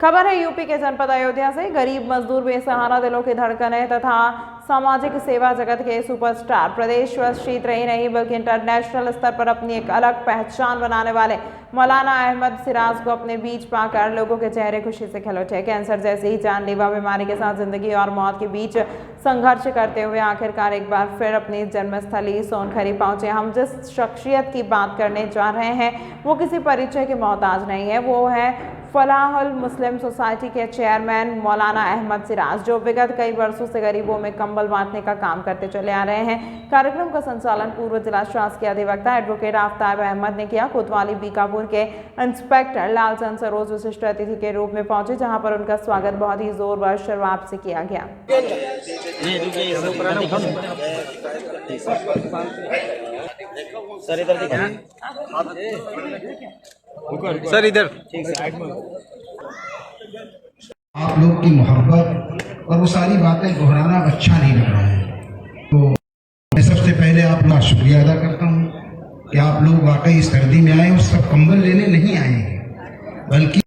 खबर है यूपी के जनपद अयोध्या से। गरीब मजदूर बेसहारा दिलों की धड़कनें तथा सामाजिक सेवा जगत के सुपरस्टार प्रदेश व क्षेत्र ही नहीं बल्कि इंटरनेशनल स्तर पर अपनी एक अलग पहचान बनाने वाले मौलाना अहमद सिराज को अपने बीच पाकर लोगों के चेहरे खुशी से खिल उठे। कैंसर जैसी ही जानलेवा बीमारी के साथ जिंदगी और मौत के बीच संघर्ष करते हुए आखिरकार एक बार फिर अपनी जन्मस्थली सोनखरी पहुंचे। हम जिस शख्सियत की बात करने जा रहे हैं वो किसी परिचय के मोहताज नहीं है। वो है फलाहुल मुस्लिम सोसाइटी के चेयरमैन मौलाना अहमद सिराज, जो विगत कई वर्षों से गरीबों में कंबल बांटने का काम करते चले आ रहे हैं। कार्यक्रम का संचालन पूर्व जिला शासकीय अधिवक्ता एडवोकेट आफ्ताब अहमद ने किया। कोतवाली बीकापुर के इंस्पेक्टर लालचंद सरोज विशिष्ट अतिथि के रूप में पहुंचे, जहां पर उनका स्वागत बहुत ही जोर व शर्वाब से किया गया। सर इधर आप लोग की मोहब्बत और वो सारी बातें दोहराना अच्छा नहीं लग रहा है, तो मैं सबसे पहले आप लोग का शुक्रिया अदा करता हूँ कि आप लोग वाकई इस सर्दी में आए और सब कंबल लेने नहीं आए हैं, बल्कि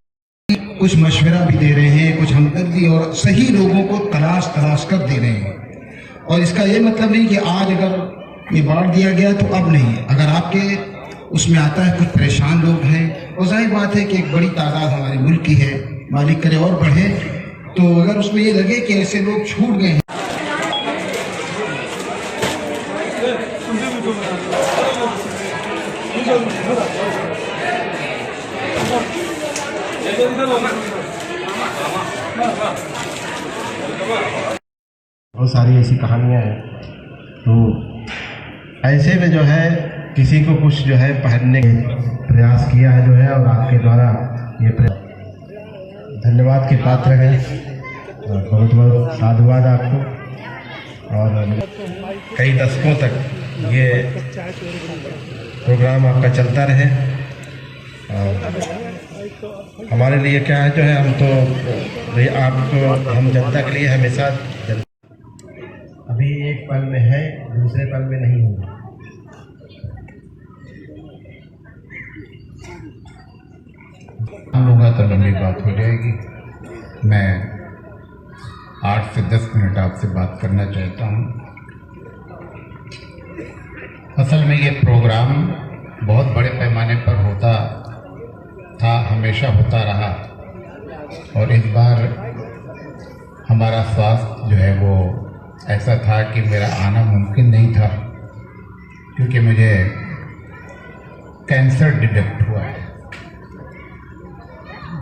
कुछ मशवरा भी दे रहे हैं, कुछ हमदर्दी और सही लोगों को तलाश कर दे रहे हैं। और इसका ये मतलब नहीं कि आज अगर ये बांट दिया गया तो अब नहीं, अगर आपके उसमें आता है कुछ परेशान लोग हैं और जाहिर बात है कि एक बड़ी तादाद हमारे मुल्क की है, मालिक करे और बढ़े, तो अगर उसमें ये लगे कि ऐसे लोग छूट गए हैं बहुत सारी ऐसी कहानियां हैं, तो ऐसे में जो है किसी को कुछ जो है पहनने का प्रयास किया है जो है, और आपके द्वारा ये धन्यवाद के पात्र हैं। बहुत बहुत साधुवाद आपको। और कई दशकों तक ये प्रोग्राम आपका चलता रहे। हमारे लिए क्या है जो है, हम तो आपको हम जनता के लिए हमेशा अभी एक पल में है, दूसरे पल में नहीं होगा। हम लोगों तो लंबी बात हो जाएगी। मैं 8 से 10 मिनट आपसे बात करना चाहता हूँ। असल में ये प्रोग्राम बहुत बड़े पैमाने पर होता था, हमेशा होता रहा, और इस बार हमारा स्वास्थ्य जो है वो ऐसा था कि मेरा आना मुमकिन नहीं था, क्योंकि मुझे कैंसर डिटेक्ट हुआ है।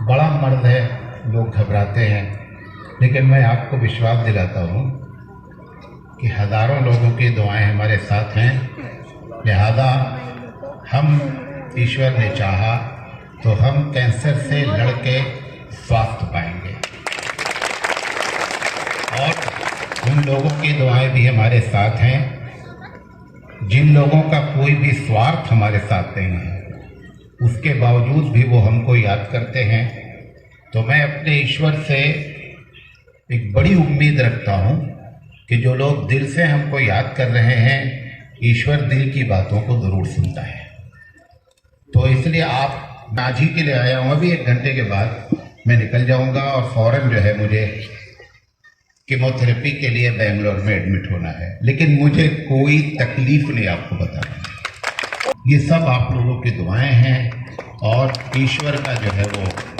बड़ा मर्द है, लोग घबराते हैं, लेकिन मैं आपको विश्वास दिलाता हूँ कि हज़ारों लोगों की दुआएं हमारे साथ हैं। लिहाजा हम, ईश्वर ने चाहा तो हम कैंसर से लड़के स्वास्थ्य पाएंगे, और उन लोगों की दुआएं भी हमारे साथ हैं जिन लोगों का कोई भी स्वार्थ हमारे साथ नहीं है, उसके बावजूद भी वो हमको याद करते हैं। तो मैं अपने ईश्वर से एक बड़ी उम्मीद रखता हूँ कि जो लोग दिल से हमको याद कर रहे हैं, ईश्वर दिल की बातों को ज़रूर सुनता है। तो इसलिए आप आज ही के लिए आया हूँ। अभी 1 घंटे के बाद मैं निकल जाऊँगा और फ़ौरन जो है मुझे कीमोथेरेपी के लिए बेंगलोर में एडमिट होना है, लेकिन मुझे कोई तकलीफ नहीं आपको बताना। ये सब आप लोगों की दुआएं हैं और ईश्वर का जो है वो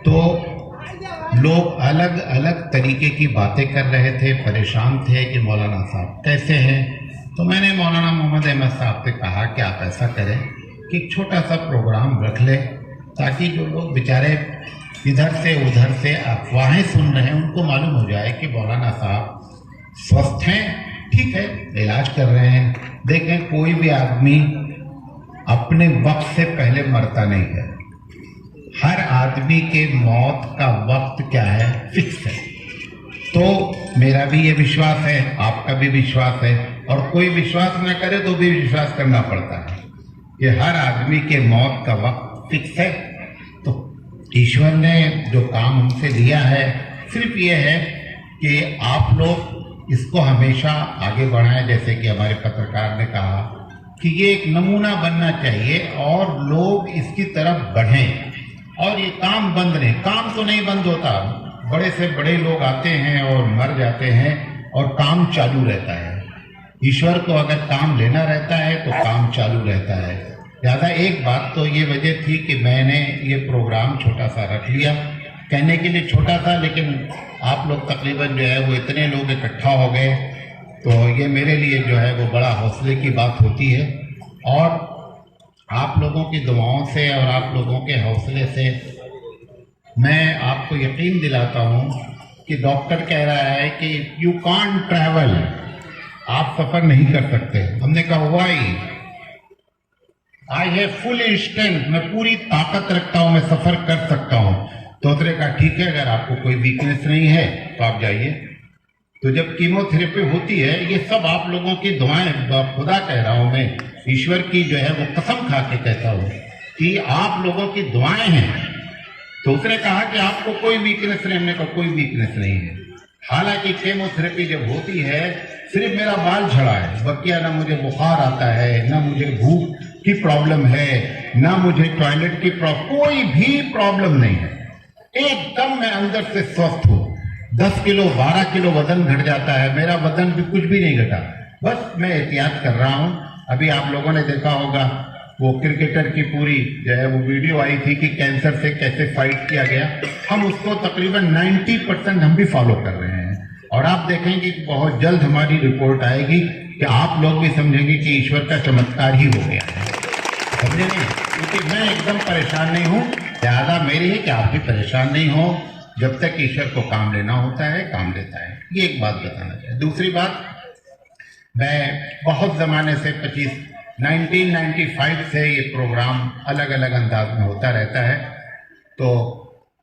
तो लोग अलग अलग तरीके की बातें कर रहे थे, परेशान थे कि मौलाना साहब कैसे हैं। तो मैंने मौलाना मोहम्मद अहमद साहब से कहा कि आप ऐसा करें कि एक छोटा सा प्रोग्राम रख लें, ताकि जो लोग बेचारे इधर से उधर से अफवाहें सुन रहे हैं उनको मालूम हो जाए कि मौलाना साहब स्वस्थ हैं, ठीक है, इलाज कर रहे हैं। देखें, कोई भी आदमी अपने वक्त से पहले मरता नहीं है। हर आदमी के मौत का वक्त क्या है, फिक्स है। तो मेरा भी ये विश्वास है, आपका भी विश्वास है, और कोई विश्वास न करे तो भी विश्वास करना पड़ता है कि हर आदमी के मौत का वक्त फिक्स है। तो ईश्वर ने जो काम हमसे लिया है सिर्फ ये है कि आप लोग इसको हमेशा आगे बढ़ाएं। जैसे कि हमारे पत्रकार ने कहा कि ये एक नमूना बनना चाहिए और लोग इसकी तरफ बढ़ें। और ये काम बंद नहीं, काम तो नहीं बंद होता, बड़े से बड़े लोग आते हैं और मर जाते हैं और काम चालू रहता है। ईश्वर को अगर काम लेना रहता है तो काम चालू रहता है। ज़्यादा एक बात तो ये वजह थी कि मैंने ये प्रोग्राम छोटा सा रख लिया, कहने के लिए छोटा था, लेकिन आप लोग तकरीबन जो है वो इतने लोग इकट्ठा हो गए, तो ये मेरे लिए जो है वो बड़ा हौसले की बात होती है। और आप लोगों की दुआओं से और आप लोगों के हौसले से मैं आपको यकीन दिलाता हूँ कि डॉक्टर कह रहा है कि यू कांट ट्रैवल, आप सफ़र नहीं कर सकते। हमने कहा why, I have full strength, मैं पूरी ताकत रखता हूँ, मैं सफ़र कर सकता हूँ। तो उसने कहा ठीक है, अगर आपको कोई वीकनेस नहीं है तो आप जाइए। तो जब कीमोथेरेपी होती है, ये सब आप लोगों की दुआएं, खुदा कह रहा हूँ मैं, ईश्वर की जो है वो कसम खा के कहता हूँ कि आप लोगों की दुआएं हैं। तो उसने कहा कि आपको कोई वीकनेस नहीं, हमने कहा कोई वीकनेस नहीं है। हालांकि केमोथेरेपी जब होती है, सिर्फ मेरा बाल झड़ा है, बकिया ना मुझे बुखार आता है, ना मुझे भूख की प्रॉब्लम है, ना मुझे टॉयलेट की प्रॉब्लम, कोई भी प्रॉब्लम नहीं है। एकदम मैं अंदर से स्वस्थ हूँ। 10 किलो 12 किलो वजन घट जाता है, मेरा वजन भी कुछ भी नहीं घटा, बस मैं एहतियात कर रहा हूँ। अभी आप लोगों ने देखा होगा वो क्रिकेटर की पूरी जो है वो वीडियो आई थी कि कैंसर से कैसे फाइट किया गया। हम उसको तकरीबन 90% हम भी फॉलो कर रहे हैं, और आप देखेंगे कि बहुत जल्द हमारी रिपोर्ट आएगी कि आप लोग भी समझेंगे कि ईश्वर का चमत्कार ही हो गया है, समझे नहीं? क्योंकि मैं एकदम परेशान नहीं हूँ, ज़्यादा मेरी है कि आप भी परेशान नहीं हो। जब तक ईश्वर को काम लेना होता है, काम लेता है। ये एक बात बताना चाहिए। दूसरी बात, मैं बहुत ज़माने से 1995 से ये प्रोग्राम अलग अलग अंदाज में होता रहता है, तो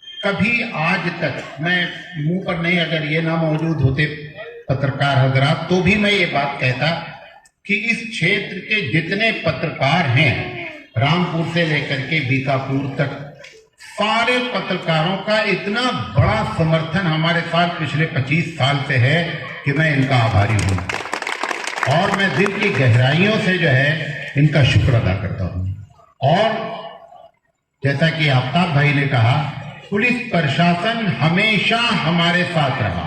कभी आज तक मैं मुंह पर नहीं, अगर ये ना मौजूद होते पत्रकार हजरात, तो भी मैं ये बात कहता कि इस क्षेत्र के जितने पत्रकार हैं, रामपुर से लेकर के बीकापुर तक, सारे पत्रकारों का इतना बड़ा समर्थन हमारे साथ पिछले 25 साल से है कि मैं इनका आभारी हूँ, और मैं दिल की गहराइयों से जो है इनका शुक्र अदा करता हूँ। और जैसा कि आफ्ताब भाई ने कहा, पुलिस प्रशासन हमेशा हमारे साथ रहा,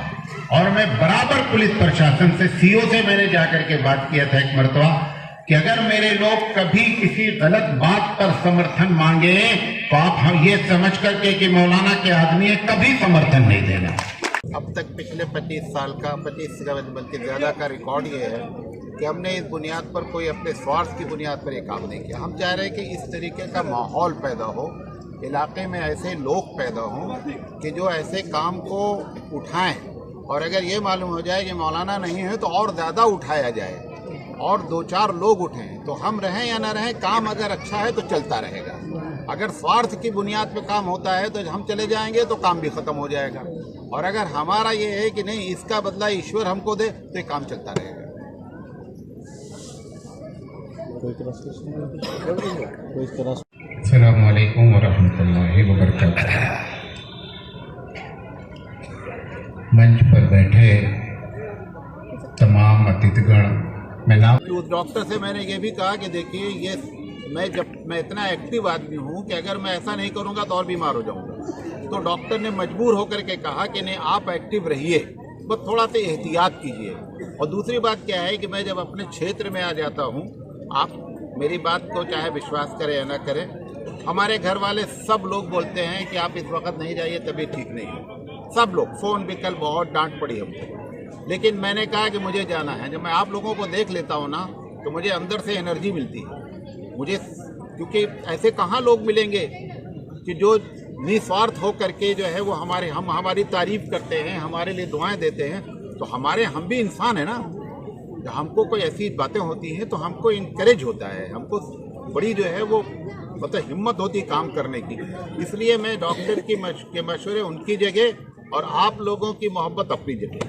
और मैं बराबर पुलिस प्रशासन से, सीओ से मैंने जाकर के बात किया था एक मरतबा कि अगर मेरे लोग कभी किसी गलत बात पर समर्थन मांगे तो आप हम ये समझ करके कि मौलाना के आदमी है, कभी समर्थन नहीं देना। अब तक पिछले 25 साल का, 25 से बल्कि ज़्यादा का रिकॉर्ड ये है कि हमने इस बुनियाद पर, कोई अपने स्वार्थ की बुनियाद पर ये काम नहीं किया। हम चाह रहे हैं कि इस तरीके का माहौल पैदा हो, इलाके में ऐसे लोग पैदा हों कि जो ऐसे काम को उठाएं, और अगर ये मालूम हो जाए कि मौलाना नहीं है तो और ज़्यादा उठाया जाए, और 2-4 लोग उठें, तो हम रहें या ना रहें, काम अगर अच्छा है तो चलता रहेगा। अगर स्वार्थ की बुनियाद पे काम होता है तो हम चले जाएंगे तो काम भी ख़त्म हो जाएगा। और अगर हमारा ये है कि नहीं, इसका बदला ईश्वर हमको दे, तो ये काम चलता रहेगा। अस्सलामु अलैकुम वरहमतुल्लाहि वबरकातुहू। मंच पर बैठे तमाम अतिथिगण, मैं नाम उस डॉक्टर से मैंने ये भी कहा कि देखिए, ये मैं इतना एक्टिव आदमी हूँ कि अगर मैं ऐसा नहीं करूँगा तो और बीमार हो जाऊँगा। तो डॉक्टर ने मजबूर होकर के कहा कि नहीं, आप एक्टिव रहिए, बस थोड़ा सा एहतियात कीजिए। और दूसरी बात क्या है कि मैं जब अपने क्षेत्र में आ जाता हूँ, आप मेरी बात को चाहे विश्वास करें या ना करें, हमारे घर वाले सब लोग बोलते हैं कि आप इस वक्त नहीं जाइए, तबीयत ठीक नहीं है। सब लोग, फ़ोन भी कल बहुत डांट पड़ी हमको, लेकिन मैंने कहा कि मुझे जाना है। जब मैं आप लोगों को देख लेता हूँ ना, तो मुझे अंदर से एनर्जी मिलती है मुझे, क्योंकि ऐसे कहाँ लोग मिलेंगे कि जो निस्वार्थ हो करके जो है वो हमारी तारीफ करते हैं, हमारे लिए दुआएं देते हैं। तो हम भी इंसान है ना, जब हमको कोई ऐसी बातें होती हैं तो हमको इनकरेज होता है, हमको बड़ी जो है वो मतलब हिम्मत होती है काम करने की। इसलिए मैं डॉक्टर के मशवरे उनकी जगह और आप लोगों की मोहब्बत अपनी जगह।